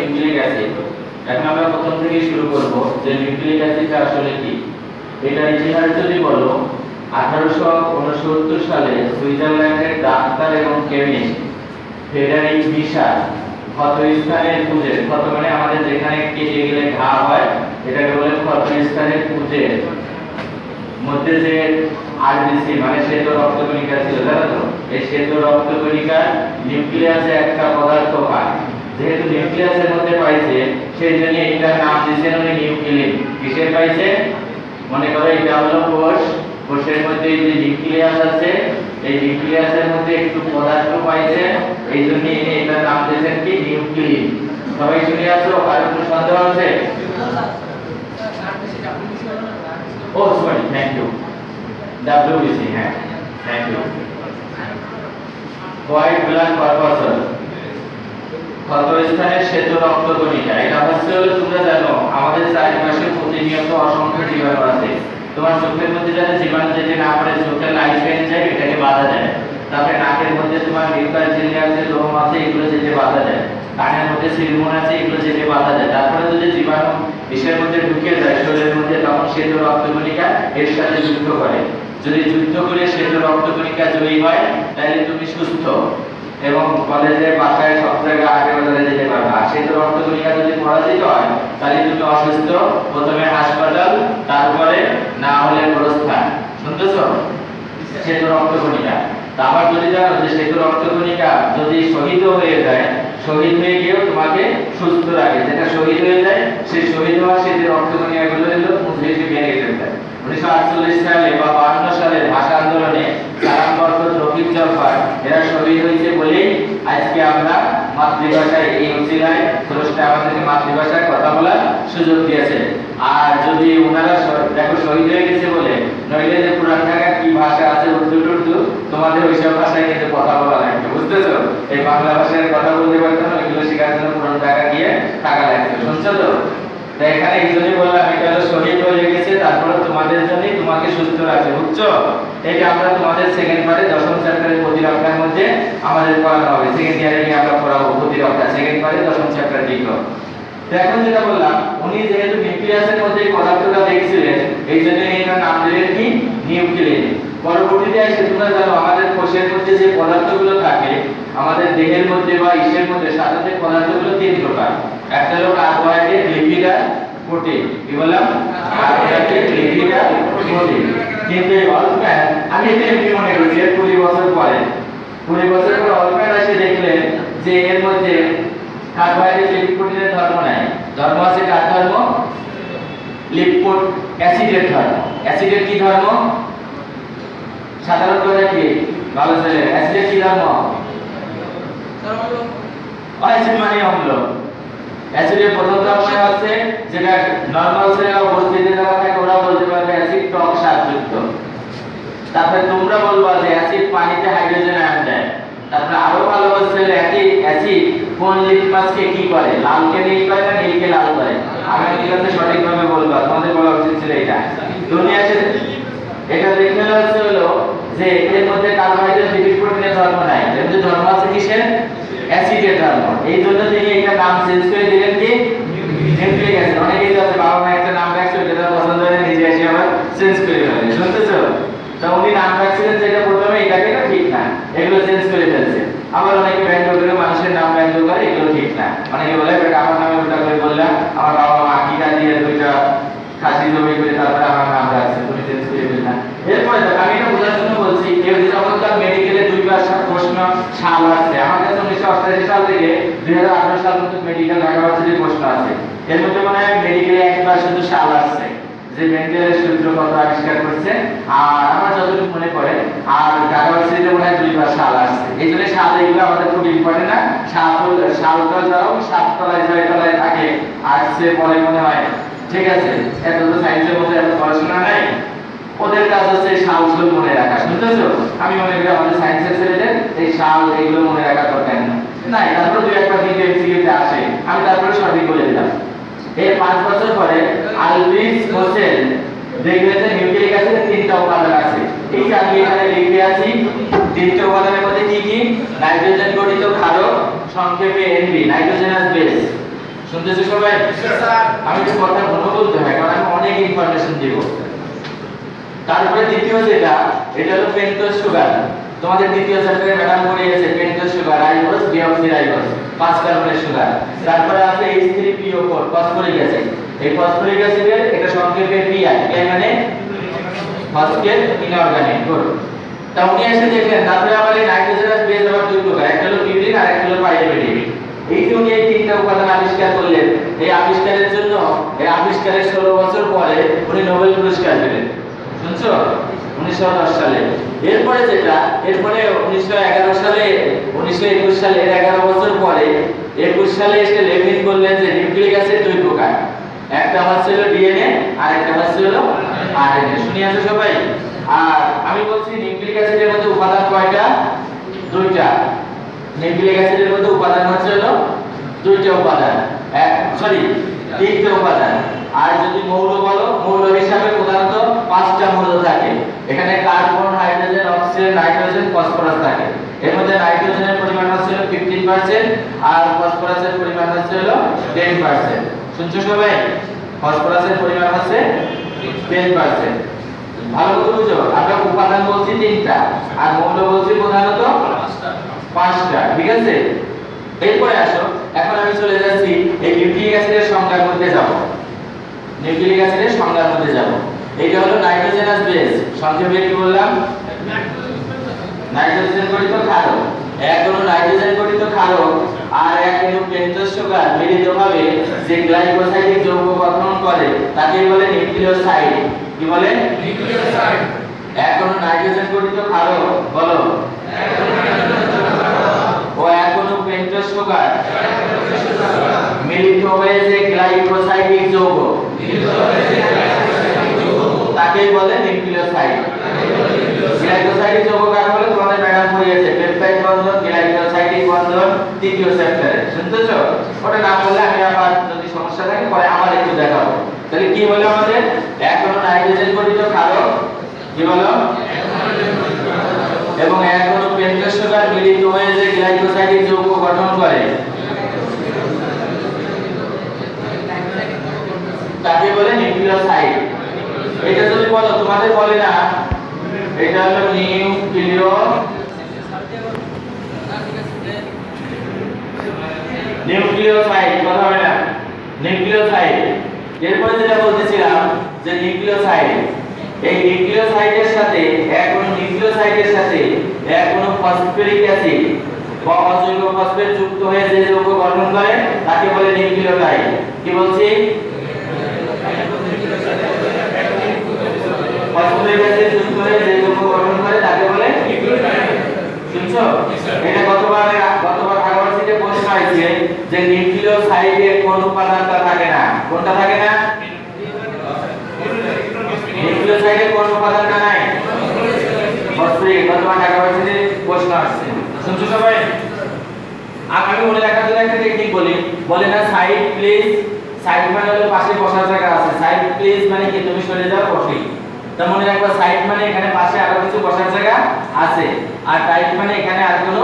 Nucleic acid. এখন আমরা প্রথম থেকে শুরু করব যে নিউক্লিক অ্যাসিডটা আসলে কি। এটা ইতিহাস যদি বলো 1869 সালে সুইজারল্যান্ডের ডাক্তার এবং কেমিস্ট ফ্রেডারিক বিশার ক্ষতস্থানের পুঁজের, ক্ষত মানে আমাদের যেখানে কেটে গেলে ঘা হয় এটাকে বলে ক্ষতস্থানের পুঁজের মধ্যে যে আরবিসি মানে শ্বেত রক্তকণিকা ছিল, জানো তো? এই শ্বেত রক্তকণিকার নিউক্লিয়াসে একটা পদার্থ পায়। যেহেতু নিউক্লিয়াসের মধ্যে পাইছে সেই জন্য এটার নাম দিয়েছেন উনি নিউক্লিন। কিসের পাইছে? মনে করো এটা হলো কোষ, কোষের মধ্যে এই যে নিউক্লিয়াস আছে, এই নিউক্লিয়াসের মধ্যে একটু পদার্থ পাইছে, এই জন্য ইনি এটার নাম দিয়েছেন কি নিউক্লিন। সবাই শুনে আছো? আর কোনো সন্দেহ আছে? Oh sorry, thank you, WBC, হ্যাঁ thank you. White blood corpuscle, ক্ষতস্থানের শ্বেত রক্তকণিকা। এটা হচ্ছে হলো তোমরা জানো আমাদের চারপাশে প্রতিনিয়ত অসংখ্য জীবাণু আছে। তোমার চোখের মধ্যে যাতে জীবাণু যেতে না পারে, চোখের লাইট পেয়ে যায়, এটাকে বাধা দেয়। তারপরে নাকের মধ্যে তোমার মিউকাস জেলি আছে, লোম আছে, এগুলো যেতে বাধা দেয়। কানের মধ্যে সিলমোন আছে, এগুলো যেতে বাধা দেয়। তারপরে যদি জীবাণু বিষের মধ্যে ঢুকে যায় শরীরের মধ্যে, তখন শ্বেত রক্তকণিকা এর সাথে যুদ্ধ করে। যদি যুদ্ধ করে শ্বেত রক্তকণিকা জয়ী হয় তাহলে তুমি সুস্থ এবং কলেজে বাসায় সব জায়গায় আগে বাজারে যেতে পারবে। আর শ্বেত রক্তকণিকা যদি পরাজিত হয় তাহলে তুমি অসুস্থ, প্রথমে হাসপাতাল, তারপরে না হলে গোরস্থান। শুনতেছো? শ্বেত রক্তকণিকা। আবার যদি জানো যে শ্বেত রক্তকণিকা যদি শহীদ হয়ে যায়, শহীদ হয়ে গিয়েও তোমাকে সুস্থ রাখে। যেটা শহীদ হয়ে যায় সেই শহীদ হওয়া শ্বেত রক্তকণিকাগুলো হলো মুছে বেরিয়ে যেতে। 1948 সালে বা 52 সালে ভাষা আন্দোলনে সালাম বরকত, রফিক জব্বার এরা শহীদ হয়েছে বলেই আজকে আমরা মাতৃভাষায় এই উচিলায় স্রষ্টা আমাদেরকে মাতৃভাষায় কথা বলার সুযোগ দিয়েছে। আর যদি ওনারা দেখো শহীদ হয়ে গেছে বলে, নইলে যে পুরান ঢাকার কি ভাষা আছে উর্দু টুর্দু, তোমাদের ওইসব ভাষায় কিন্তু কথা বলা লাগবে, বুঝতেছো? এই বাংলা ভাষায় কথা বলতে পারতো না, এগুলো শেখার জন্য পুরান ঢাকা গিয়ে থাকা লাগছে। শুনছো তো? তাই এখানে এই জন্যই বললাম এটা হলো শহীদ হয়ে গেছে, তারপরে তোমাদের জন্যই তোমাকে সুস্থ রাখছে, বুঝছো? এটা আমরা তোমাদের সেকেন্ড পার্টে দশম চ্যাপ্টারের প্রতিরক্ষার মধ্যে আমাদের পড়ানো হবে। সেকেন্ড ইয়ারে গিয়ে আমরা পড়াবো প্রতিরক্ষা, সেকেন্ড পার্টে দশম চ্যাপ্টার লিখো। তো এখন যেটা বললাম, উনি যেহেতু নিউক্লিয়াসের মধ্যে পদার্থটা দেখছিলেন এই জন্য এটার নাম দিলেন কি নিউক্লিন। পরবর্তীতে এসে তোমরা জানো আমাদের কোষের মধ্যে যে পদার্থগুলো থাকে, আমাদের দেহের মধ্যে বা ইসের মধ্যে সাধারণত পদার্থগুলো তিন প্রকার। একটা হলো কার্বোহাইড্রেট, লিপিড আর প্রোটিন। কি বললাম? কার্বোহাইড্রেট, লিপিড আর প্রোটিন। কিন্তু এই অলপ্যান আমি এটা এমনি মনে করছি 20 বছর পরে 20 বছর পরে অলপ্যান এসে দেখলেন যে এর মধ্যে কার্বোহাইড্রেট, লিপিড, প্রোটিনের ধর্ম নাই। ধর্ম আছে কার ধর্ম? লিপিড অ্যাসিডের ধর্ম। অ্যাসিডের কি ধর্ম? সাধারণ কথা কি ভালো ছেলে, অ্যাসিডের কি ধর্ম? অ্যাসিড মানে অম্ল। অ্যাসিডের প্রথম ধর্ম হচ্ছে যেটা নরমাল সেলের উপস্থিতি যারা থাকে ওরা বলতে পারবে অ্যাসিড টক স্বাদযুক্ত। তারপরে তোমরা বলবা যে অ্যাসিড পানিতে হাইড্রোজেন আয়ন দেয়। তারপরে আরো ভালো হচ্ছে অ্যাসিড কোন লিটমাসকে কি করে, লালকে নীল করে না নীলকে লাল করে? আগামীকালে সঠিকভাবে বলবা, তোমাদের বলা উচিত ছিল এটা। দুনিয়াতে এটা দেখতে হচ্ছে হলো যে এর মধ্যে কার্বোহাইড্রেট, লিপিড, প্রোটিনের ধর্ম নাই, এর মধ্যে ধর্ম আছে কিসের? অ্যাসিডের ধর্ম। এই জন্য তিনি এটা নাম চেঞ্জ করে দিলেন কি নিউক্লিক অ্যাসিড। অনেকেই আছে বাবা মা একটা নাম রাখছে যেটা পছন্দ হয় নিজে এসে আবার চেঞ্জ করে ফেলে। শুনতেছো? তো উনি নাম রাখছিলেন যেটা প্রথমে এটাকে না ঠিক না, এগুলো চেঞ্জ করে ফেলছে। আবার অনেকে ব্যঙ্গ করে মানুষের নাম ব্যঙ্গ করে, এগুলো ঠিক না। অনেকে বলে বেটা আমার নামে ওটা করে বললাম, আমার বাবা মা আকিকা দিয়ে দুইটা খাসি জমি করে তারপরে আমার নাম রাখছে, তুমি চেঞ্জ করে ফেললা। এরপরে আমি এটা বোঝার জন্য বলছি, কেউ যখন তার মেডিকেলে দুইবার প্রশ্ন সাল আসছে, আমার কাছে 1988 সাল থেকে 2018 সাল পর্যন্ত মেডিকেল ঢাকা ভার্সিটির প্রশ্ন আছে। এর মধ্যে মনে হয় মেডিকেলে একবার শুধু সাল আসছে যে মেন্ডেলের সূত্র কত আবিষ্কার করছে, আর আমার যতটুকু মনে পড়ে আর ঢাকা ভার্সিটিতে মনে হয় দুইবার সাল আসছে। এই জন্য সাল এগুলো আমাদের খুব ইম্পর্টেন্ট না। সালটা যাও 7 তলায় 6 তলায় থাকে আসছে পরে মনে হয়, ঠিক আছে? এত তো সায়েন্সের মধ্যে এত পড়াশোনা নাই, ওদের কাজ হচ্ছে সালগুলো মনে রাখা। শুনতেছো? আমি মনে করি আমাদের সায়েন্সের ছেলেদের এই সাল এগুলো মনে রাখা দরকার নাই। তারপর দুই একবার কিন্তু এমসিকিউতে আসে, আমি তারপরে সঠিক বলে দিলাম। এই 5 বছর পরে আলভিস হোসেন দেখলেন যে নিউক্লিক অ্যাসিডের 3টা উপাদান আছে। এই যে আমি এখানে লিখে আছি 3টা উপাদানের মধ্যে কি কি? নাইট্রোজেন গঠিত ক্ষারক, সংক্ষেপে এনপি, নাইট্রোজেনাস বেস। শুনতেছো সবাই? আমি একটু কথা ঘন বলতে হয় কারণ আমি অনেক ইনফরমেশন দিব। তারপরে দ্বিতীয় যেটা, এটা হলো পেন্টোজ সুগার। তোমাদের দ্বিতীয় চ্যাপ্টারে ম্যাডাম পড়িয়েছে পেন্টোজ সুগার, রাইবোজ, ডিঅক্সিরাইবোজ, 5 কার্বনের সুগার। তারপরে আছে H3PO4 ফসফরিক অ্যাসিড। এই ফসফরিক অ্যাসিডের এটা সংক্ষেপে পিআই, পিআই মানে ফসফেট ইনঅর্গানিক গুড। তা উনি এসে দেখলেন তারপরে আবার এই নাইট্রোজেনাস বেস আবার দুই প্রকার, একটা হলো পিউরিন আর একটা হলো পাইরিমিডিন। এই যে উনি এই তিনটা উপাদান আবিষ্কার করলেন, এই আবিষ্কারের জন্য এই আবিষ্কারের 16 বছর পরে উনি নোবেল পুরস্কার পেলেন। শুনছো? 1910 সালে। এরপরে যেটা, এরপরে 1911 সালে, 1921 সালে, এর 11 বছর পরে 21 সালে এসে লেভিন বললেন যে নিউক্লিক অ্যাসিড দুই প্রকার, একটা হচ্ছে হলো ডিএনএ আর একটা হচ্ছে হলো আরএনএ। শুনিয়াছো সবাই? আর আমি বলছি নিউক্লিক অ্যাসিডের মধ্যে উপাদান কয়টা? দুইটা। নিউক্লিক অ্যাসিডের মধ্যে উপাদান হচ্ছে হলো দুইটা উপাদান, সরি তিনটা উপাদান। আর যদি মৌল বলো, মৌল হিসাবে প্রধানত 5টা মৌল থাকে। এখানে carbon, hydrogen, oxygen, nitrogen, phosphorus থাকে। এর মধ্যে নাইট্রোজেনের পরিমাণ হচ্ছে 15% আর ফসফরাসের পরিমাণ হচ্ছে 10%। শুনছো সবাই? ফসফরাসের পরিমাণ হচ্ছে 10%। ভালো করে বুঝো, আমরা উপাদান বলছি 3টা আর মৌল বলছি প্রধানত 5টা। ঠিক আছে? এরপরে আসো, এখন আমি চলে যাচ্ছি এই নিউক্লিক অ্যাসিডের সংজ্ঞার মধ্যে যাব। নিউক্লিক অ্যাসিডের সংজ্ঞার মধ্যে যাব। এটা হলো নাইট্রোজেনাস বেস, সংক্ষেপে কি বললাম? নাইট্রোজেন গঠিত ক্ষারক। এক হলো নাইট্রোজেন গঠিত ক্ষারক আর এক হলো পেন্টোজ সুগার মিলিতভাবে যে গ্লাইকোসাইডিক যৌগ গঠন করে তাকে বলে নিউক্লিওসাইড। কি বলে? নিউক্লিওসাইড। এক হলো নাইট্রোজেন গঠিত ক্ষারক, বলো। ও এক হলো পেন্টোজ সুগার মিলিত হয়ে যে গ্লাইকোসাইডিক যৌগ তাকে বলে নিউক্লিওসাইড। গ্লাইকোসাইডিক যৌগ কাকে বলে? তোমাদের ম্যাডাম পড়িয়েছে পেপটাইড বন্ধন, গ্লাইকোসাইডিক বন্ধন, তৃতীয় চ্যাপ্টারে। শুনতেছো? ওটা না বললে আমি আবার যদি সমস্যা থাকে পরে আবার একটু দেখাবো। তাহলে কি বলে আমাদের? এক হলো নাইট্রোজেন গঠিত ক্ষারক, কি বলো? এবং এক হলো পেন্টোজ সুগার মিলিত হয়ে যে গ্লাইকোসাইডিক যৌগ গঠন করে তাকে বলে নিউক্লিওসাইড। এটা যদি বলো, তোমাদের বলে না, এটা হলো নিউক্লিওসাইড, কথা হবে না? নিউক্লিওসাইড। এরপরে যেটা বলতেছিলাম যে নিউক্লিওসাইড, এই নিউক্লিওসাইডের সাথে এক কোন নিউক্লিওসাইডের সাথে এক কোন ফসফরিক অ্যাসিড বা অজৈব ফসফেট যুক্ত হয়ে যে যৌগ গঠন করে তাকে বলে নিউক্লিওটাইড। কি বলছি? ফসফরিক অ্যাসিড যুক্ত হয়ে যে যৌগ গঠন করে তাকে বলে নিউক্লিওটাইড। শুনছো? এটা গতবার আগরবাসীতে প্রশ্ন হয়েছে যে নিউক্লিওসাইডে কোন উপাদানটা থাকে না? কোনটা থাকে না? নিউক্লিওসাইডে কোন উপাদানটা নাই? ফসফরিক। গতবার আগরবাসীতে প্রশ্ন আসছে। শুনছো সবাই? আমি মনে রাখার জন্য একটা টেকনিক বলি, বলে না সাইড প্লিজ। সাইড মানে হলো পাশে বসার জায়গা আছে। সাইড প্লিজ মানে কি তুমি সরে যাও, বসি। তা মনে রাখবা সাইড মানে এখানে পাশে আরো কিছু বসার জায়গা আছে, আর টাইট মানে এখানে আর কোনো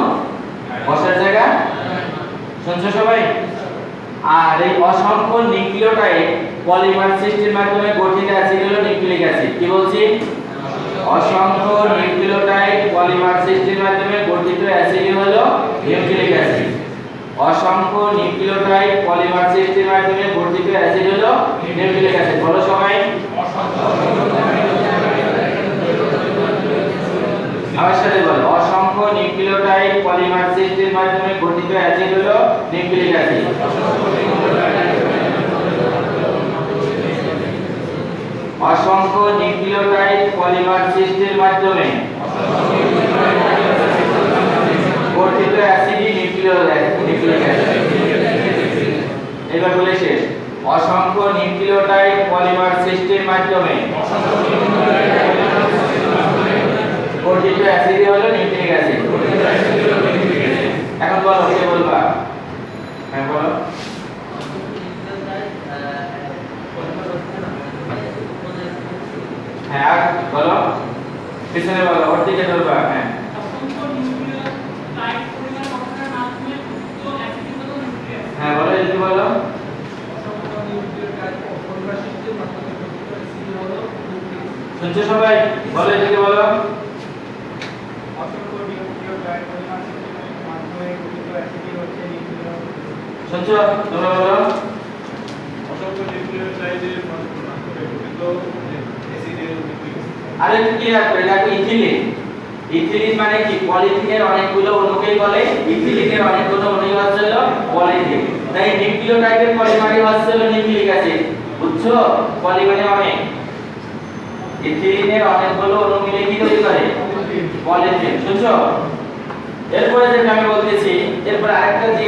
বসার জায়গা। শুনছো সবাই? আর এই অসংখ্য নিউক্লিওটাইড পলিমার সৃষ্টির মাধ্যমে গঠিত অ্যাসিড হলো নিউক্লিক অ্যাসিড। কি বলছি? অসংখ্য নিউক্লিওটাইড পলিমার সৃষ্টির মাধ্যমে গঠিত অ্যাসিড হলো নিউক্লিক অ্যাসিড। অসংখ্য নিউক্লিওটাইড পলিমার সৃষ্টির মাধ্যমে গঠিত অ্যাসিড হলো নিউক্লিক অ্যাসিড। বলো সবাই। আমার সাথে বলো, অসংখ্য নিউক্লিওটাইড পলিমার সৃষ্টির মাধ্যমে গঠিত অ্যাসিড হলো নিউক্লিক অ্যাসিড। অসংখ্য নিউক্লিওটাইড পলিমার সৃষ্টির মাধ্যমে গঠিত অ্যাসিডই নিউক্লিক অ্যাসিড। এবার বলে শেষ। অসংখ্য নিউক্লিওটাইড পলিমার সৃষ্টির মাধ্যমে গঠিত অ্যাসিডই হলো নিউক্লিক অ্যাসিড। এখন বলো, কে বলবা? হ্যাঁ বলো। হ্যাঁ আর বলো, পিছনে বলো, ওর দিকে ধরবা। হ্যাঁ হ্যাঁ বলো, যদি বলো। শুনছো সবাই? বলো এদিকে বলো। শুনছো? তোমরা বলো। আরে কি রাখো, এটা কি ইথিলিন? ইথিলিন মানে কি? পলিথিনের অনেকগুলো অণুকেই বলে ইথিলিনের অনেকগুলো অণুই হচ্ছে হলো পলিথিন। তাই নিউক্লিওটাইডের পলিমারই হচ্ছে হলো নিউক্লিক অ্যাসিড। বুঝছো? পলি মানে অনেক, ইথিলিনের অনেকগুলো অণু মিলে কি তৈরি করে? পলিথিন। শুনছো? এরপরে যেটা আমি বলতেছি, এরপর আরেকটা যে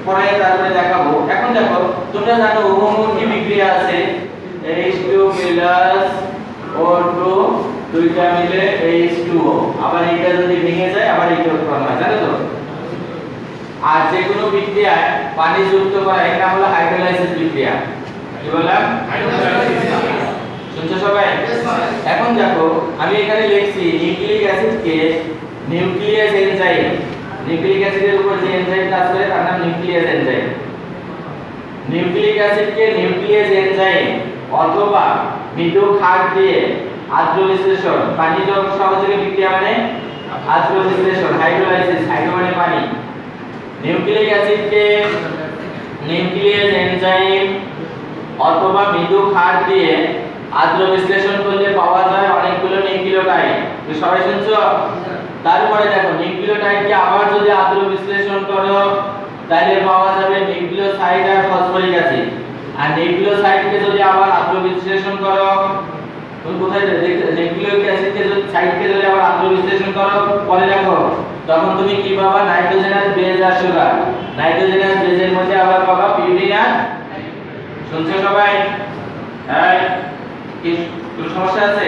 পড়ায় তারপরে দেখাবো। এখন দেখো, তোমরা জানো বহুমুখী বিক্রিয়া আছে, H2 O2 দুইটা মিলে H2O, আবার এটা যদি ভেঙে যায় আবার এটা উৎপন্ন হয়, জানো তো? আর যে কোনো বিক্রিয়ায় পানি যুক্ত করা এটা হলো হাইড্রোলাইসিস বিক্রিয়া। কি বললাম? হাইড্রোলাইসিস। শুনছো সবাই? এখন দেখো, আমি এখানে লিখছি নিউক্লিক অ্যাসিডকে নিউক্লিয়াস এনজাইম। নিউক্লিক অ্যাসিডের উপর যে এনজাইম কাজ করে তার নাম নিউক্লিয়াস এনজাইম। নিউক্লিক অ্যাসিডকে নিউক্লিয়াস এনজাইম অথবা মৃদু ক্ষার দিয়ে আদ্র বিশ্লেষণ, পানি সহযোগে বিক্রিয়া মানে আদ্র বিশ্লেষণ, হাইড্রোলাইসিস, হাইড্রো মানে পানি। নিউক্লিক অ্যাসিডকে নিউক্লিয়াস এনজাইম অথবা মৃদু ক্ষার দিয়ে আদ্র বিশ্লেষণ করলে পাওয়া যায় অনেকগুলো নিউক্লিওটাইড। তো সবাই শুনছো? তারপরে দেখো, নিউক্লিওটাইডকে আবার যদি আদ্র বিশ্লেষণ করো তাহলে পাওয়া যাবে নিউক্লিওসাইড আর ফসফরিক অ্যাসিড। আর নিউক্লিওসাইডকে যদি আবার আদ্র বিশ্লেষণ করো, তুমি কোথায় নিউক্লিক অ্যাসিডকে যদি সাইডকে যদি আবার আদ্র বিশ্লেষণ করো পরে দেখো, তখন তুমি কি পাবা? নাইট্রোজেনাস বেজ আর সুগার। নাইট্রোজেনাস বেজের মধ্যে আবার পাবা পিউরিন আর। শুনছো সবাই? হ্যাঁ, কি কোনো সমস্যা আছে?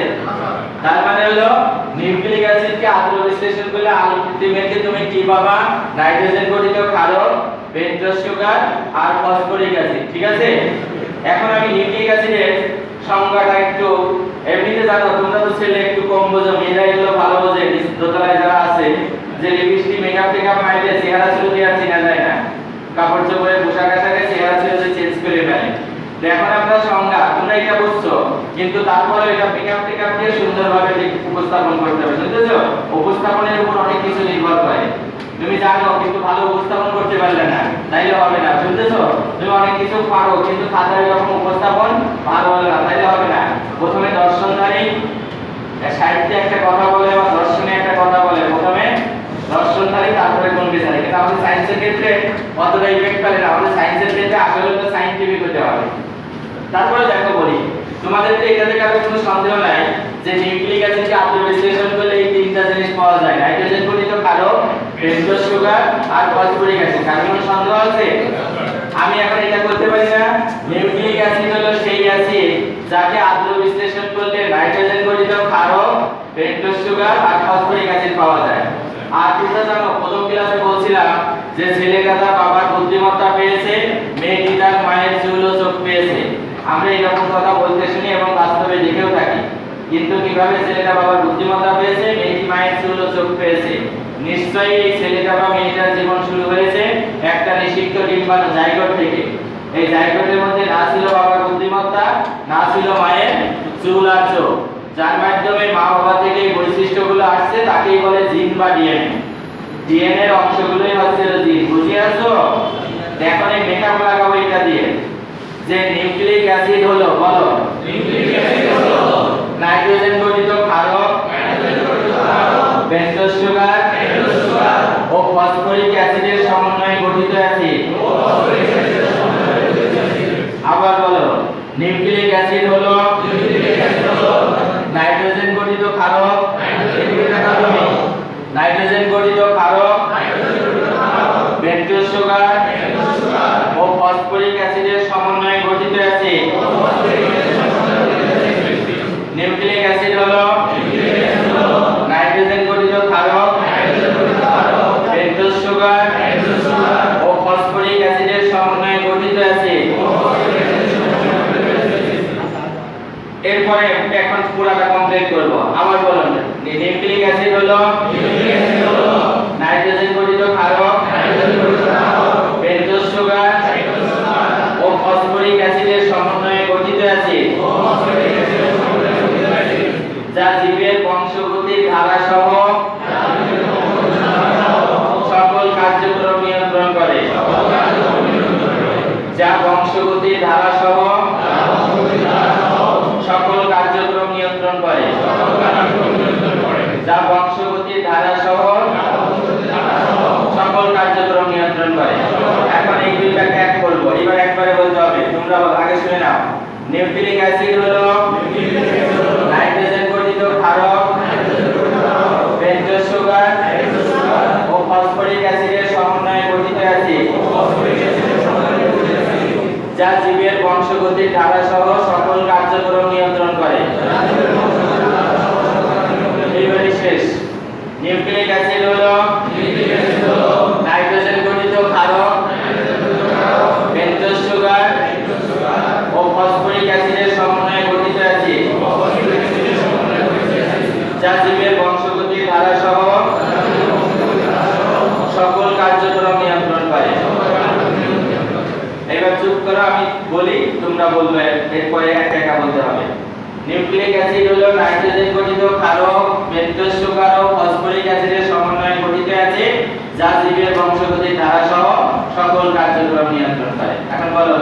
তার মানে হলো নিউক্লিক অ্যাসিডকে আদ্র বিশ্লেষণ করলে আলটিমেটলি তুমি কি পাবা? নাইট্রোজেন গঠিত ক্ষারক, বেঞ্জোস সুগার আর ফসফরিক অ্যাসিড। ঠিক আছে? এখন আমি নিউক্লিক অ্যাসিডের সংজ্ঞাটা একটু, এমনিতে জানো তোমরা তো ছেলে একটু কম বোঝো, মেয়েরা এগুলো ভালো বোঝে। দোতলায় যারা আছে, যে লিপস্টিক মেকআপ টেকআপ মাইলে চেহারা চুল দিয়ে চেনা যায় না, কাপড় চোপড়ে পোশাক আশাকে চেহারা চুল চেঞ্জ করে ফেলে। এখন আমরা সংজ্ঞা তোমরা এটা বুঝছো, কিন্তু তারপরে এটা মেকআপ টেকআপ দিয়ে সুন্দরভাবে উপস্থাপন করতে হবে। বুঝতেছো? উপস্থাপনের উপর অনেক কিছু নির্ভর করে। তুমি জানো কিন্তু ভালো উপস্থাপন করতে পারলে না, তাইলে হবে না। বুঝতেছো? তুমি অনেক কিছু পারো কিন্তু খাতায় যখন উপস্থাপন ভালো হলো না, তাইলে হবে না। প্রথমে দর্শনধারী সাহিত্যে একটা কথা বলে বা দর্শনে একটা কথা বলে, প্রথমে দর্শনধারী তারপরে কোন বিচারে। কিন্তু আমাদের সায়েন্সের ক্ষেত্রে অতটা ইফেক্ট ফেলে না। আমাদের সায়েন্সের ক্ষেত্রে আসলে তো সায়েন্টিফিক হতে হবে। তারপরে দেখো বলি, তোমাদের তো এটাতে কারো কোনো সন্দেহ নাই যে নিউক্লিক অ্যাসিডকে আদ্র বিশ্লেষণ করলে এই তিনটা জিনিস পাওয়া যায়, নাইট্রোজেন গঠিত ক্ষারক, বেঞ্জোস সুগার আর ফসফরিক অ্যাসিড। কারো কোনো সন্দেহ আছে? আমি এখন এটা করতে পারি না? নিউক্লিক অ্যাসিড হলো সেই অ্যাসিড যাকে আদ্র বিশ্লেষণ করলে নাইট্রোজেন গঠিত ক্ষারক, বেঞ্জোস সুগার আর ফসফরিক অ্যাসিড পাওয়া যায়। আর তোমরা জানো প্রথম ক্লাসে বলছিলাম যে ছেলেটা তার বাবার বুদ্ধিমত্তা পেয়েছে, মেয়েটি তার মায়ের চুল ও চোখ পেয়েছে। আমরা এরকম কথা বলতে শুনি এবং বাস্তবে দেখেও থাকি। কিন্তু কিভাবে ছেলেটা বাবার বুদ্ধিমত্তা পেয়েছে, মেয়েটি মায়ের চুল ও চোখ পেয়েছে? নিশ্চয়ই এই ছেলেটা বা মেয়েটার জীবন শুরু হয়েছে একটা নিষিক্ত ডিম্বাণু জাইগোট থেকে। এই জাইগোটের মধ্যে না ছিল বাবার বুদ্ধিমত্তা, না ছিল মায়ের চুল আর চোখ, যার মাধ্যমে মা বাবা থেকে এই বৈশিষ্ট্যগুলো আসছে তাকেই বলে জিন বা ডিএনএ। ডিএনএ এর অংশগুলোই হচ্ছে জিন। বুঝে আসছো? এখন এই মেকআপ লাগাবো এটা দিয়ে যে নিউক্লিক অ্যাসিড হলো, বলো নিউক্লিক অ্যাসিড হলো নাইট্রোজেন গঠিত ক্ষারক, বেঞ্জোস সুগার ও ফসফরিক অ্যাসিডের সমন্বয়ে গঠিত অ্যাসিড। আবার বলো, নিউক্লিক অ্যাসিড হলো নাইট্রোজেন গঠিত ক্ষারক, নাইট্রোজেন গঠিত ক্ষারক, বেঞ্জোস সুগার ও ফসফরিক অ্যাসিডের সমন্বয়ে গঠিত অ্যাসিড। নিউক্লিক অ্যাসিড হলো নাইট্রোজেন গঠিত ক্ষারক, বেঞ্জোস সুগার ও ফসফরিক অ্যাসিডের সমন্বয়ে গঠিত অ্যাসিড। এরপরে এখন পুরোটা কমপ্লিট করব। আবার বলুন, নিউক্লিক অ্যাসিড হলো নাইট্রোজেন গঠিত ক্ষারক, বেঞ্জোস সুগার ও ফসফরিক অ্যাসিডের সমন্বয়ে গঠিত অ্যাসিড। নিউক্লিক অ্যাসিড হলো নাইট্রোজেন গঠিত ক্ষারক, পেন্টোজ সুগার ও ফসফরিক অ্যাসিডের সমন্বয়ে গঠিত অ্যাসিড, যা জীবের বংশগতির ধারা সহ সকল কার্যক্রম নিয়ন্ত্রণ করে। এইবারে শেষ। নিউক্লিক অ্যাসিড হলো নাইট্রোজেন গঠিত ক্ষারক, পেন্টোজ সুগার ও ফসফরিক অ্যাসিডের সমন্বয়ে গঠিত অ্যাসিড, যা জীবের বংশগতির ধারা সহ সকল কার্যক্রম নিয়ন্ত্রণ করে। এবার চুপ করো, আমি বলি তোমরা বলবে, এরপরে একটা একা বলতে হবে। নিউক্লিক অ্যাসিড হলো নাইট্রোজেন গঠিত ক্ষারক, পেন্টোজ সুগার ও ফসফরিক অ্যাসিডের সমন্বয়ে গঠিত অ্যাসিড, যা জীবের বংশগতির ধারা সহ সকল কার্যক্রম নিয়ন্ত্রণ করে। এখন বলো,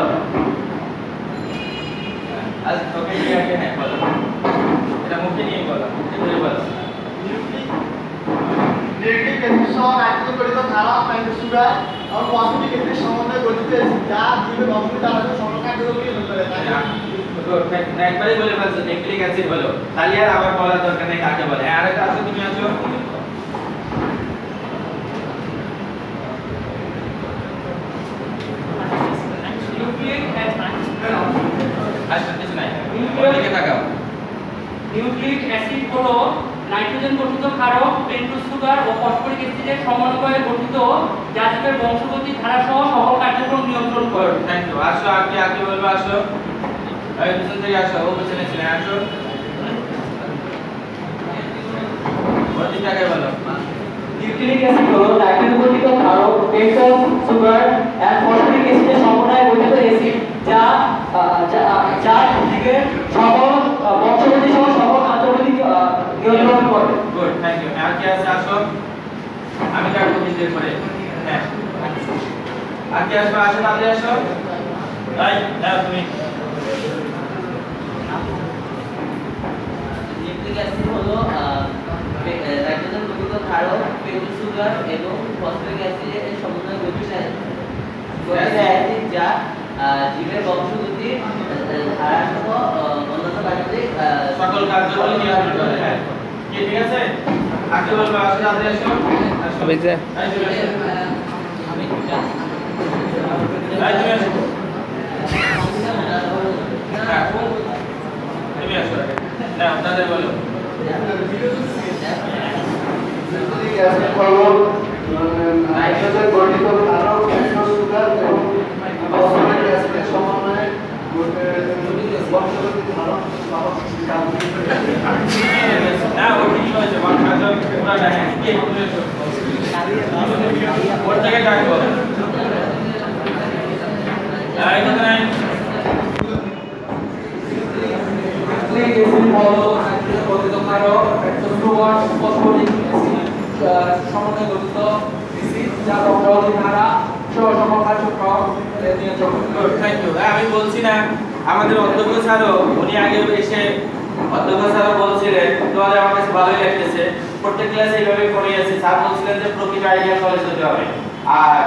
আজ তোকে কি আছে না বলো, এটা মুখে নিয়ে বলো, এটা বলো। নিউক্লিক অ্যাসিড সহ নাইট্রোজেন গঠিত ক্ষারক, পেন্টোজ সুগার এবং ফসফরিক অ্যাসিডের সমন্বয়ে গঠিত অ্যাসিড, যা জীবের বংশগতির ধারা সহ সকল কার্যক্রম নিয়ন্ত্রণ করে। একবারই বলে ফেলছো নিউক্লিক অ্যাসিড হলো, তাহলে আর আবার বলার দরকার নেই কাকে বলে। আর একটা আছে, তুমি আছো নিউক্লিক অ্যাসিড হলো নাইট্রোজেন গঠিত ক্ষারক, পেন্টোজ সুগার ও ফসফরিক অ্যাসিডের সমন্বয়ে গঠিত, যা জীবের বংশগতির ধারা সহ সকল কার্যক্রম নিয়ন্ত্রণ করে। Thank you. আসো, আগে বলবো, আসো, এই পিছন থেকে আসো, ও পিছনে ছিলে, আসো, ওদিকে বলো। নিউক্লিক অ্যাসিড হলো নাইট্রোজেন গঠিত ক্ষারক, পেন্টোজ সুগার এবং ফসফরিক অ্যাসিডের সমন্বয়ে গঠিত অ্যাসিড, যা জীবের সকল বংশগতি সহ সকল কার্যকরী নিয়ন্ত্রণ করে। Good, thank you. আর কি আছে, আসো, আমি কাটবো কিছুদিন পরে। হ্যাঁ, আর কি আসবে, আসো, তাড়াতাড়ি আসো। এই দাও তুমি। নিউক্লিক অ্যাসিড হলো নাইট্রোজেন গঠিত ক্ষারক, পেন্টোজ সুগার এবং ফসফরিক অ্যাসিডের সমন্বয়ে গঠিত অ্যাসিড, যা জীবের বংশগতির ধারা সহ অন্যান্য কার্যক্রম সকল কার্যক্রম নিয়ন্ত্রণ করে। হ্যাঁ, কি ঠিক আছে? আগে বলবো, আসো, তাড়াতাড়ি আসো। আসো, এই যে আমি তুমি আসো। হ্যাঁ, তুমি আসো আগে। না, তাদের বলো। নিউক্লিক অ্যাসিড হলো নাইট্রোজেন গঠিত ক্ষারক, পেন্টোজ সুগার এবং ফসফরিক অ্যাসিডের সমন্বয়ে বংশগতির ধারা সহ না, ও ঠিক হয়েছে, বাংলা পুরো দেখেন কি বলেছো। ওর থেকে ডাকবো। এই তো নাই। নিউক্লিক অ্যাসিড হলো নাইট্রোজেন গঠিত ক্ষারক, পেন্টোজ সুগার ও ফসফরিক অ্যাসিডের সমন্বয়ে গঠিত অ্যাসিড, যা বংশগতির ধারা সহ সকল কার্যক্রম নিয়ন্ত্রণ করে। Good, thank you. আমি বলছি না, আমাদের অধ্যক্ষ স্যারও, উনি আগে এসে অধ্যক্ষ স্যারও বলছিলেন, তোমাদের আমার কাছে ভালোই লাগতেছে, প্রত্যেক ক্লাসে এইভাবে পড়িয়েছি। স্যার বলছিলেন যে প্রতিটা আইডিয়াল কলেজ হতে হবে, আর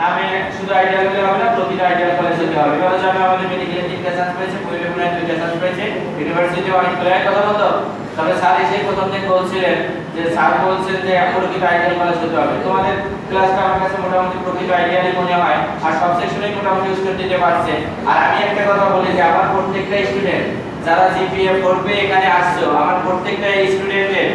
নামে শুধু আইডিয়াল হলে হবে না, প্রতিটা আইডিয়াল কলেজ হতে হবে। এবার আমি আমাদের মেডিকেলে 3টা চান্স পেয়েছি, পরিবেশনে 2টা চান্স পেয়েছি, ইউনিভার্সিটি অনেকগুলো কথা বলতো। তবে স্যার এসে প্রথম দিন বলছিলেন যে, স্যার বলছেন যে প্রতিটা আইডিয়াল কলেজ হতে হবে। তোমাদের ক্লাসটা আমার কাছে মোটামুটি প্রতিটা আইডিয়ালই মনে হয়, আর সব সেকশনেই মোটামুটি স্টুডেন্ট দিতে পারছে। আর আমি একটা কথা বলি যে আমার প্রত্যেকটা স্টুডেন্ট যারা জিপিএ করবে এখানে আসছো, আমার প্রত্যেকটা স্টুডেন্টের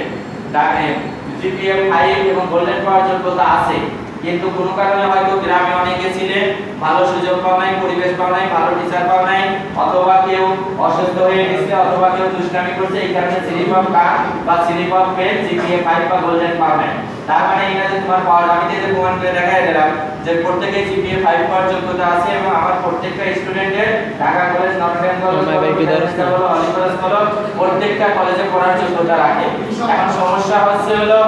জিপিএ 5 এবং গোল্ডেন পাওয়ার যোগ্যতা আছে, কিন্তু কোনো কারণে হয়তো গ্রামে অনেকে ছিলেন, ভালো সুযোগ পাও নাই, পরিবেশ পাও নাই, ভালো টিচার পাও নাই, অথবা কেউ অসুস্থ হয়ে গেছে, অথবা কেউ দুষ্টামি করছে, এই কারণে স্লিপ অফ কার বা স্লিপ অফ পেন জিপিএ 5 বা গোল্ডেন পাও নাই। তার মানে এটা যে তোমার পাওয়ার, আমি যে প্রমাণ করে দেখাই দিলাম যে প্রত্যেকই জিপিএ 5 পাওয়ার যোগ্যতা আছে, এবং আমার প্রত্যেকটা স্টুডেন্টের Dhaka college, Notre Dame college, Olympus college, প্রত্যেকটা কলেজে পড়ার যোগ্যতা রাখে। এখন সমস্যা হচ্ছে হলো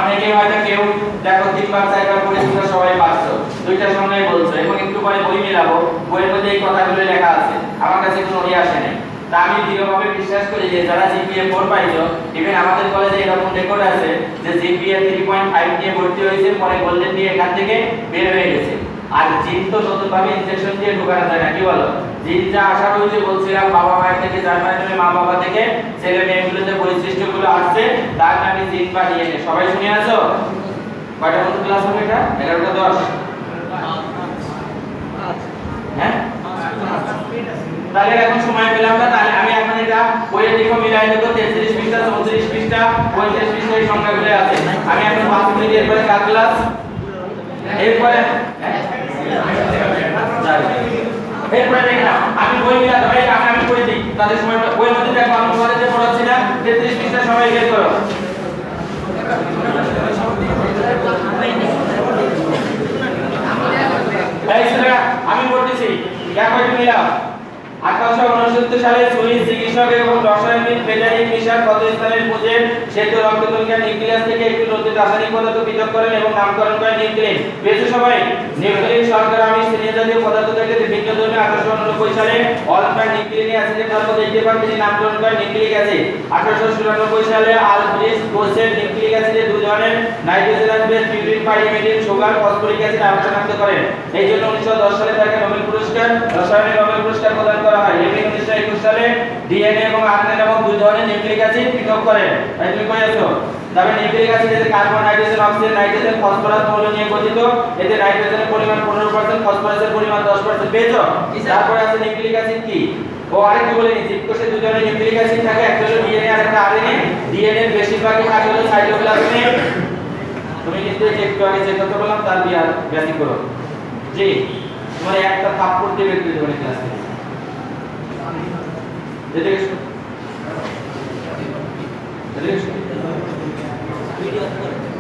অনেকে হয়তো কেউ দেখো 3বার 4বার পড়েছিল, সবাই পারছো, দুইটা সঙ্গে বলছো, এবং একটু পরে বই মিলাবো, বইয়ের মধ্যে এই কথাগুলো লেখা আছে, আমার কাছে কোনো ইয়ে আসে নাই। তা আমি দৃঢ়ভাবে বিশ্বাস করি যে যারা জিপিএ 4 পাইছো, ইভেন আমাদের কলেজে এরকম রেকর্ড আছে যে জিপিএ 3.5 নিয়ে ভর্তি হয়েছে, পরে গোল্ডেন দিয়ে এখান থেকে বের হয়ে গেছে। আর জিন তো নতুন ভাবে ইনজেকশন দিয়ে ঢোকানো যায় না, কি বলো? জিন যা আসার ওই যে বলছিলাম বাবা মায়ের থেকে যার মাধ্যমে মা বাবা থেকে ছেলে মেয়েগুলোতে বৈশিষ্ট্যগুলো আসছে তার নামে জিন বা ডিএনএ। সবাই শুনে আছো? কয়টা মতো ক্লাস হবে এটা? 11টা 10? হ্যাঁ, তাহলে এখন সময় পেলাম না, তাহলে আমি এখন এটা বইয়ে দেখো মিলাই দেবো। 33 পৃষ্ঠা, 34 পৃষ্ঠা, 35 পৃষ্ঠা এই সংখ্যাগুলো আছে। আমি এখন 5 মিনিট এরপরে কার ক্লাস, এরপরে এরপরে দেখলাম আমি বই মিলাতে ভাই আমি বই দিই তাদের সময় বইয়ের মধ্যে দেখো আমি ঘরে যে পড়াচ্ছি না 33 পৃষ্ঠা সময় বের করো। এই ছেলেরা আমি বলতেছি দেখো একটু মিলাও। 1869 সালে সুইস চিকিৎসক এবং রসায়নবিদ ফ্রেডেরিক মিশার ক্ষতস্থানের বুঝে সেতু রক্তকণিকা নিউক্লিয়াস থেকে একটি নতুন রাসায়নিক পদার্থ পৃথক করেন এবং নামকরণ করেন নিউক্লিন। পেয়েছো সবাই? নিউক্লিন শর্করা আমিষ স্নেহ জাতীয় পদার্থ থেকে বিভিন্ন ধর্মে 1889 সালে অল্ফা নিউক্লিক অ্যাসিডের ধর্ম দেখতে পান তিনি নামকরণ করেন নিউক্লিক অ্যাসিড। 1894 সালে আলব্রিজ গোসের নিউক্লিক অ্যাসিডের দুই ধরনের nitrogenous base purine pyrimidine sugar phosphoric acid আবিষ্কার করেন। এই জন্য 1910 সালে তাকে নোবেল পুরস্কার রসায়নের নোবেল পুরস্কার প্রদান করা হয়। লেভিন 1921 সালে ডিএনএ এবং আরএনএ নামক দুই ধরনের নিউক্লিক অ্যাসিড পৃথক করেন। তাই তুমি কই আছো? তবে নিউক্লিক অ্যাসিডে carbon, hydrogen, oxygen, nitrogen, phosphorus মৌল নিয়ে গঠিত। এতে নাইট্রোজেনের পরিমাণ 15%, ফসফরাসের পরিমাণ 10%। পেয়েছো? তারপরে আছে নিউক্লিক অ্যাসিড কি? ও আরেকটু বলে নিচ্ছি, জীবকোষে দুই ধরনের নিউক্লিক অ্যাসিড থাকে, একটা হলো ডিএনএ আর একটা আরএনএ। ডিএনএ এর বেশিরভাগই থাকে হলো সাইটোপ্লাজমে। তুমি কিন্তু একটু আগে যে কথা বললাম তার ব্যাখ্যা করো। জি, তোমার একটা থাপ্পড় দিয়ে বের করে দেবে ক্লাসে। এদিকে এসো, এদিকে এসো।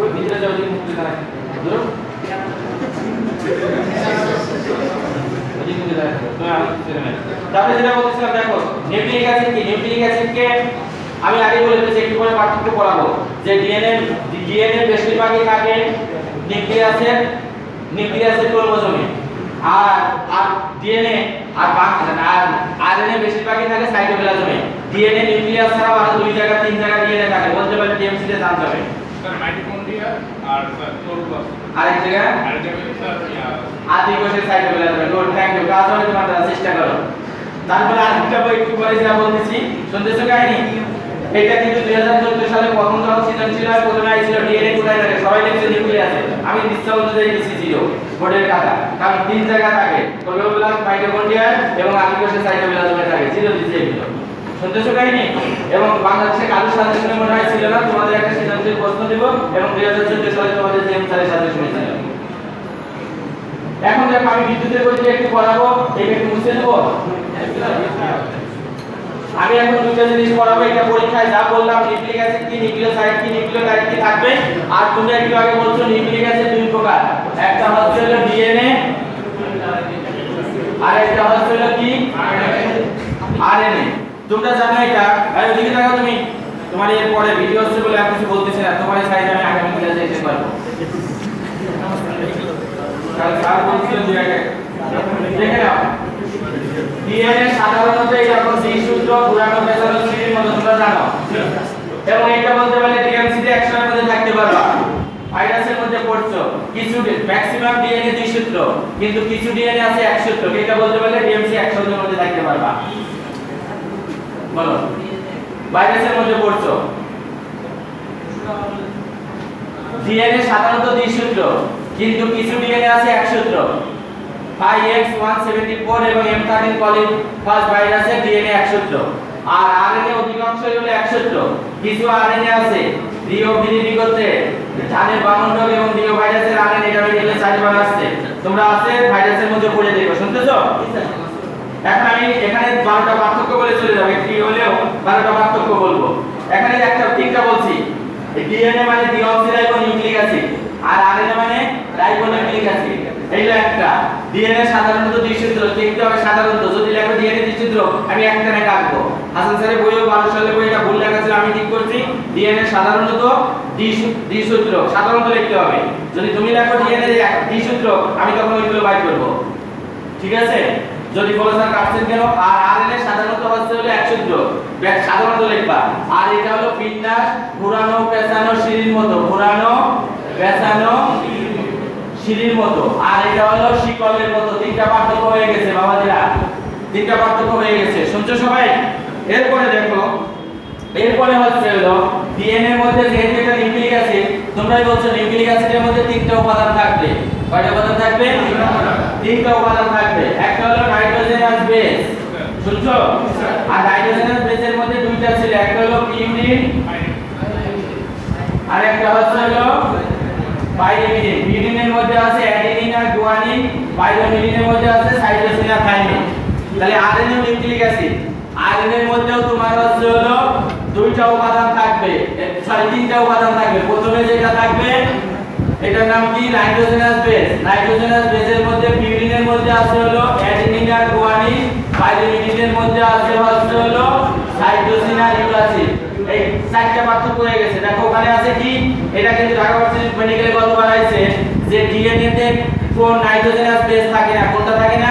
ওই ভিতরে যাও, যে মুক্তি দাঁড়ায় ধরো, ওদিকে দাঁড়ায় তুমি আমি ছেড়ে নাই। তারপরে যেটা বলছিলাম দেখো নিউক্লিক অ্যাসিড কি? নিউক্লিক অ্যাসিডকে আমি আগে বলে দিয়েছি, একটু পরে পার্থক্য পড়াবো যে ডিএনএ বেশিরভাগই থাকে নিউক্লিয়াসের ক্রোমোজোমে, আর ডিএনএ আর আরএনএ বেশিরভাগই থাকে সাইটোপ্লাজমে। ডিএনএ নিউক্লিয়াস ছাড়াও আরো 2 জায়গা 3 জায়গা ডিএনএ থাকে, বলতে পারি ডিএমসি তে জানতে হবে। স্যার মাইটোকন্ড্রিয়া আর স্যার ক্লোরোপ্লাস্ট আরেক জায়গা আর জায়গা স্যার আদি কোষের সাইটোপ্লাজমে। Good, thank you. কাজ হবে তোমার, চেষ্টা করো। তারপরে আরেকটা বই একটু পরে যা বলতেছি শুনতেছো কাহিনী? এটা কিন্তু 2014 সালে প্রথম যখন সৃজনশীল হয় প্রথমে আইছিল ডিএনএ কোথায় থাকে, সবাই লিখছে নিউক্লিয়াসে। আমি নিশ্চয় অনুযায়ী লিখছি 0 বোর্ডের খাতা, কারণ 3 জায়গা থাকে, ক্লোরোপ্লাস্ট, মাইটোকন্ড্রিয়া এবং আদি কোষের সাইটোপ্লাজমে থাকে। 0 দিছে এগুলো। শুনতেছো কাহিনী? এবং বাংলাদেশে কারো সাজেশনে মনে হয় ছিল না, তোমাদের একটা সৃজনশীল প্রশ্ন দেব এবং 2014 সালে তোমাদের জেএম স্যারের সাজেশনে ছিল। এখন দেখো আমি বিদ্যুতের বইতে একটু পড়াবো, এটা একটু মুছে দেব। আমি এখন দুটো জিনিস পড়াবো, এটা পরীক্ষায় যা বললাম নিউক্লিক অ্যাসিড কি, নিউক্লিওসাইড কি, নিউক্লিওটাইড কি থাকবে। আর তুমি একটু আগে বলছো নিউক্লিক অ্যাসিড দুই প্রকার, একটা হচ্ছে হলো ডিএনএ আর একটা হচ্ছে হলো কি আরএনএ। তোমরা জানো এটা? এই ওদিকে দেখো তুমি, তোমার এর পরে ভিডিও হচ্ছে বলে আমি কিছু বলতেছি না, তোমার সাইডে আমি আগামী ক্লাসে এসে পারবো। কাল স্যার বলছিল যে দেখে নাও ডিএনএ সাধারণত এরকম দ্বিসূত্র ঘোরানো পেছানো সিঁড়ির মতো, তোমরা জানো। এবং এটা বলতে পারলে ডিএমসি তে 100 এর মধ্যে থাকতে পারবা। ভাইরাসের মধ্যে পড়ছো কিছু ম্যাক্সিমাম ডিএনএ দ্বিসূত্র, কিন্তু কিছু ডিএনএ আছে একসূত্র, এটা বলতে পারলে ডিএমসি 100 এর মধ্যে থাকতে পারবা। বলো, ভাইরাসের মধ্যে পড়ছো ডিএনএ সাধারণত দ্বিসূত্র, কিন্তু কিছু ডিএনএ আছে একসূত্র। 5X174 এবং M13 পলিফাস ভাইরাসের ডিএনএ একসূত্র, আর আরএনএ অধিকাংশই হলো একসূত্র। কিছু আরএনএ আছে রিওভিরিডি করতে ধানের বামনডক এবং রিও ভাইরাসের আরএনএ এটা মিলে 4বার আসছে। তোমরা আছে ভাইরাসের মধ্যে পড়ে দেখো, শুনতেছো? এখন আমি এখানে 12টা পার্থক্য বলে চলে যাব, একটু হলেও 12টা পার্থক্য বলবো। এখানে একটা তিনটা বলছি, ডিএনএ মানে ডিঅক্সিরাইবো নিউক্লিক অ্যাসিড, আর আরএনএ মানে রাইবোনিউক্লিক অ্যাসিড। এইটা একটা ডিএনএ সাধারণত দ্বিসূত্র, দেখতে হবে সাধারণত, যদি লেখো ডিএনএ দ্বিসূত্র আমি একটা না কাটবো। হাসান স্যারের বইও 12 সালে বইটা ভুল লেখা ছিল, আমি ঠিক করছি। ডিএনএ সাধারণত দ্বিসূত্র, সাধারণত লিখতে হবে। যদি তুমি লেখো ডিএনএ দ্বিসূত্র, আমি তখন ওইগুলো বাইর করব, ঠিক আছে? যদি বলো স্যার কাটছেন কেন? আর আরএনএ সাধারণত হচ্ছে হলো একসূত্র, সাধারণত লিখবা। আর এটা হলো বিন্যাস ঘোরানো পেঁচানো সিঁড়ির মতো, ঘোরানো পেঁচানো সিঁড়ির মতো, আর এটা হলো শিকলের মতো। তিনটা পার্থক্য হয়ে গেছে বাবাজিরা, তিনটা পার্থক্য হয়ে গেছে। শুনছো সবাই? এরপরে দেখো, এরপরে হচ্ছে হলো ডিএনএ এর মধ্যে যেহেতু এটা নিউক্লিক অ্যাসিড, তোমরাই বলছো নিউক্লিক অ্যাসিডের মধ্যে তিনটা উপাদান থাকবে। কয়টা উপাদান থাকবে? তিনটা উপাদান থাকবে। একটা হলো নাইট্রোজেনাস বেস, শুনছো? আর নাইট্রোজেনাস বেসের মধ্যে দুইটা ছিল, একটা হলো পিউরিন আর একটা হচ্ছে হলো পাইরিমিডিন। পিউরিনের মধ্যে আছে অ্যাডিনিন আর গুয়ানিন, পাইরিমিডিনের মধ্যে আছে সাইটোসিন আর থাইমিন। তাহলে আরএনএ নিউক্লিক অ্যাসিড, আরএনএ এর মধ্যেও তোমার হচ্ছে হলো দুইটা উপাদান থাকবে, সরি তিনটা উপাদান থাকবে। প্রথমে যেটা থাকবে এটার নাম কি? Nitrogenous base. নাইট্রোজেনাস বেসের মধ্যে পিউরিনের মধ্যে আছে হলো অ্যাডিনিন আর গুয়ানিন, পাইরিমিডিনের মধ্যে আছে হচ্ছে হলো সাইটোসিন আর ইউরাসিন। এই চারটা পার্থক্য হয়ে গেছে। দেখো ওখানে আছে কি, এটা কিন্তু ঢাকা ইউনিভার্সিটি মেডিকেলে কত বানাইছে যে ডিএনএ তে কোন নাইট্রোজেনাস বেস থাকে না, কোনটা থাকে না?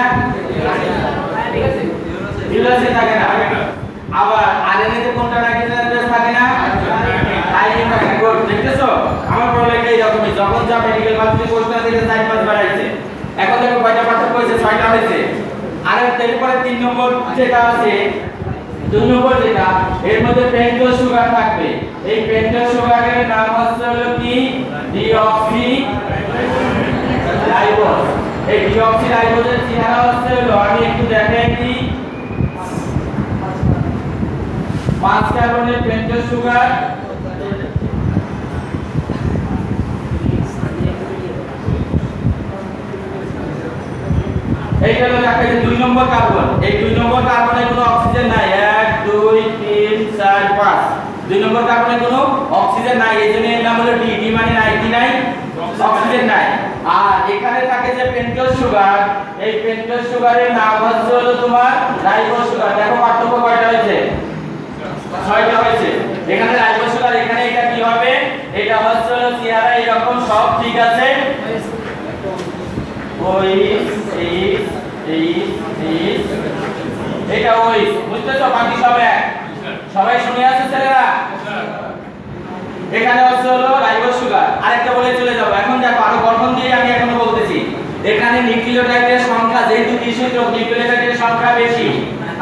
ইউরাসিন থাকে না। আবার আরএনএ তে কোনটা নাইট্রোজেনাস বেস থাকে না? থাইমিন থাকে না। গুড, দেখতেছো? আমার পড়ালেখা এইরকমই, যখন যা মেডিকেল ভার্সিটি কোর্সটা থেকে 4-5 বাড়াইছে। এখন দেখো কয়টা পার্থক্য হয়েছে? 6টা হয়েছে। আর এরপরে 3 নম্বর যেটা আছে, 2 নম্বর যেটা, এর মধ্যে পেন্টোজ সুগার থাকবে। এই পেন্টোজ সুগারের নাম হচ্ছে হলো কি? Deoxy ribose. এই ডিঅক্সি রাইবোজের চেহারা হচ্ছে হলো, আমি একটু দেখাই কি, 5 কার্বনের পেন্টোজ সুগার, এইটা হলো যাকে 2 নম্বর কার্বন। এই 2 নম্বর কার্বনে কোনো অক্সিজেন নাই। 1 2 3 4 5, 2 নম্বর কার্বনে কোনো অক্সিজেন নাই, এইজন্য এর নাম হলো ডি। ডি মানে নাই, কি নাই? অক্সিজেন নাই। আর এখানে থাকে যে পেন্টোজ সুগার, এই পেন্টোজ সুগারের নাম হচ্ছে হলো তোমার রাইবোজ সুগার। দেখো পার্থক্য কয়টা হয়েছে? 6টা হয়েছে। এখানে রাইবোজ সুগার, এখানে এটা কি হবে? এটা হচ্ছে হলো চেহারা এরকম, সব ঠিক আছে। এটা ওই, বুঝতেছো? বাকি সব এক। সবাই শুনে আছে ছেলেরা? এখানে হচ্ছে হলো রাইবোজ সুগার। আরেকটা বলে চলে যাব। এখন দেখো আরো গঠন দিয়ে আমি এখনো বলতেছি। এখানে নিউক্লিওটাইডের সংখ্যা যেহেতু কৃষিদ্রব, নিউক্লিওটাইডের সংখ্যা বেশি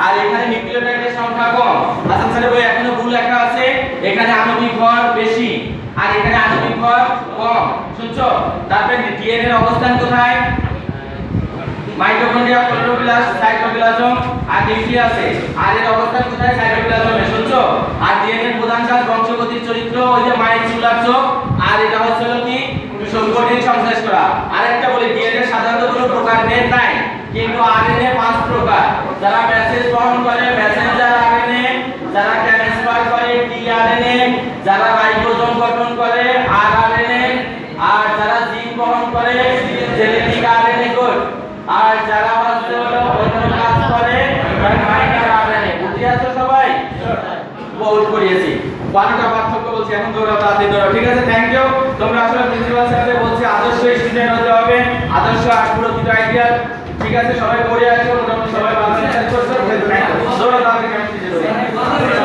আর এখানে নিউক্লিওটাইডের সংখ্যা কম। আচ্ছা স্যার বই এখনো ভুল লেখা আছে। এখানে আণবিক ভর বেশি আর এখানে আণবিক ভর কম, শুনছো? তারপরে ডিএনএ এর অবস্থান কোথায়? মাইটোকন্ড্রিয়া, ক্লোরোপ্লাস্ট, সাইটোপ্লাজম আর নিউক্লিয়াসে। আর এর অবস্থান কোথায়? সাইটোপ্লাজমে, শুনছো? আর ডিএনএ এর প্রধান কাজ বংশগতির চরিত্র, ওই যে মায়ের চুলার চোখ, আর এটা হচ্ছে হলো কি? সংগঠন সংশ্লেষ করা। আরেকটা বলি, ডিএনএ সাধারণত কোনো প্রকারভেদ নাই, কিন্তু আরএনএ 5 প্রকার। যারা মেসেজ বহন করে মেসেঞ্জার আরএনএ, যারা ট্রান্সফার করে টিআরএনএ, যারা রাইবোজোম গঠন করে আরআরএনএ, আর যারা জিন বহন করে জেনেটিক আরএনএ কোড, আর যারা হচ্ছে হলো অন্য কাজ করে মাইনার আরএনএ। বুঝে আছো সবাই? বহুত করিয়েছি। 12টা পার্থক্য বলছি, এখন দৌড়াও, তাড়াতাড়ি দৌড়াও। ঠিক আছে, থ্যাংক ইউ। তোমরা আসলে প্রিন্সিপাল স্যারকে বলছি আদর্শ স্টুডেন্ট হতে হবে, আদর্শ পুরো আইডিয়াল। ঠিক আছে, সবাই পড়ে আসো, মোটামুটি সবাই ভালো করছো। দৌড়াও, তাড়াতাড়ি কেমিস্ট্রি